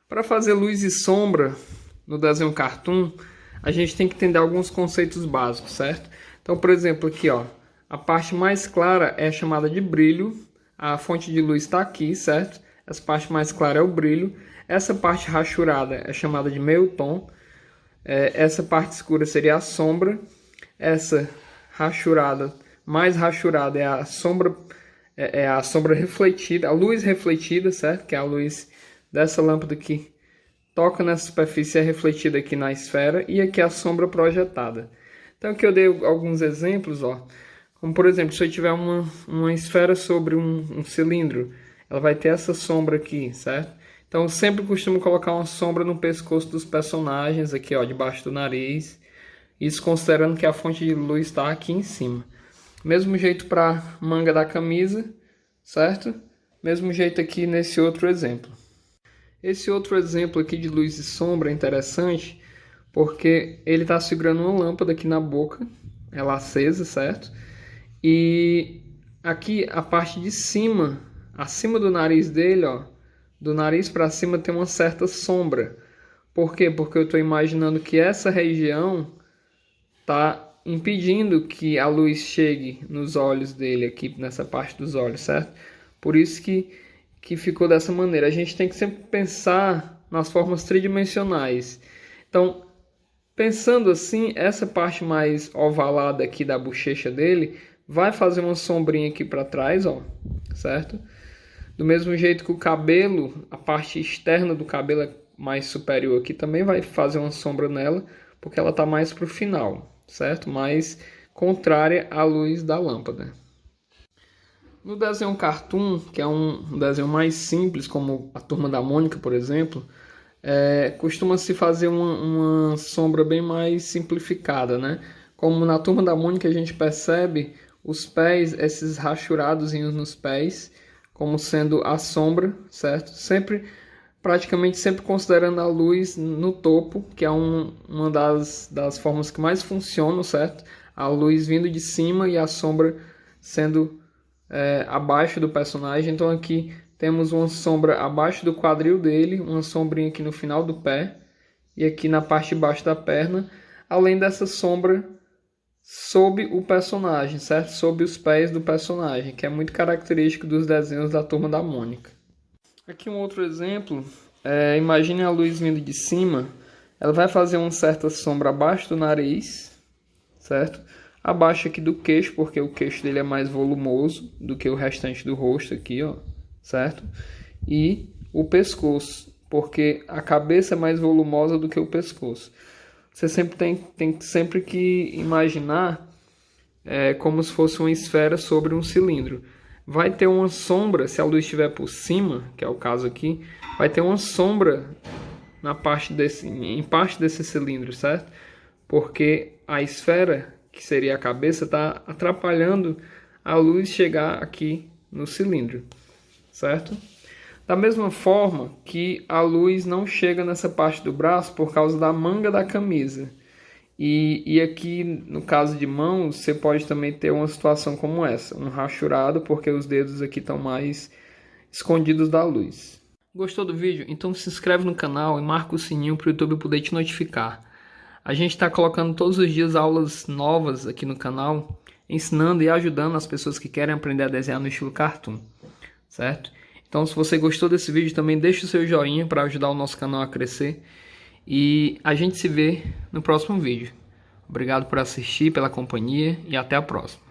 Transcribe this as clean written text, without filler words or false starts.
Para fazer luz e sombra no desenho cartoon, a gente tem que entender alguns conceitos básicos, certo? Então, por exemplo, aqui, ó, a parte mais clara é chamada de brilho, a fonte de luz está aqui, certo? Essa parte mais clara é o brilho, essa parte rachurada é chamada de meio tom, essa parte escura seria a sombra, essa rachurada, mais rachurada é a sombra refletida, a luz refletida, certo? Que é a luz dessa lâmpada aqui toca nessa superfície e é refletida aqui na esfera, e aqui a sombra projetada. Então aqui eu dei alguns exemplos, ó. Como por exemplo, se eu tiver uma esfera sobre um cilindro, ela vai ter essa sombra aqui, certo? Então eu sempre costumo colocar uma sombra no pescoço dos personagens, aqui ó, debaixo do nariz. Isso considerando que a fonte de luz está aqui em cima. Mesmo jeito para manga da camisa, certo? Mesmo jeito aqui nesse outro exemplo. Esse outro exemplo aqui de luz e sombra é interessante porque ele está segurando uma lâmpada aqui na boca, ela acesa, certo? E aqui a parte de cima, acima do nariz dele, ó, do nariz para cima tem uma certa sombra. Por quê? Porque eu estou imaginando que essa região está impedindo que a luz chegue nos olhos dele, aqui nessa parte dos olhos, certo? Por isso que ficou dessa maneira. A gente tem que sempre pensar nas formas tridimensionais. Então, pensando assim, essa parte mais ovalada aqui da bochecha dele vai fazer uma sombrinha aqui para trás, ó, certo? Do mesmo jeito que o cabelo, a parte externa do cabelo mais superior aqui também vai fazer uma sombra nela, porque ela está mais para o final, certo? Mais contrária à luz da lâmpada. No desenho cartoon, que é um desenho mais simples, como a Turma da Mônica, por exemplo, costuma-se fazer uma sombra bem mais simplificada, né? Como na Turma da Mônica a gente percebe os pés, esses rachurados nos pés, como sendo a sombra, certo? Praticamente sempre considerando a luz no topo, que é uma das formas que mais funcionam, certo? A luz vindo de cima e a sombra sendo abaixo do personagem. Então aqui temos uma sombra abaixo do quadril dele, uma sombrinha aqui no final do pé e aqui na parte de baixo da perna, além dessa sombra sob o personagem, certo? Sob os pés do personagem, que é muito característico dos desenhos da Turma da Mônica. Aqui um outro exemplo, imagine a luz vindo de cima, ela vai fazer uma certa sombra abaixo do nariz, certo? Abaixo aqui do queixo, porque o queixo dele é mais volumoso do que o restante do rosto aqui, ó, certo? E o pescoço, porque a cabeça é mais volumosa do que o pescoço. Você sempre tem sempre que imaginar como se fosse uma esfera sobre um cilindro. Vai ter uma sombra, se a luz estiver por cima, que é o caso aqui, vai ter uma sombra em parte desse cilindro, certo? Porque a esfera, que seria a cabeça, está atrapalhando a luz chegar aqui no cilindro, certo? Da mesma forma que a luz não chega nessa parte do braço por causa da manga da camisa. E aqui, no caso de mãos, você pode também ter uma situação como essa, um rachurado, porque os dedos aqui estão mais escondidos da luz. Gostou do vídeo? Então se inscreve no canal e marca o sininho para o YouTube poder te notificar. A gente está colocando todos os dias aulas novas aqui no canal, ensinando e ajudando as pessoas que querem aprender a desenhar no estilo cartoon, certo? Então se você gostou desse vídeo, também deixa o seu joinha para ajudar o nosso canal a crescer. E a gente se vê no próximo vídeo. Obrigado por assistir, pela companhia e até a próxima.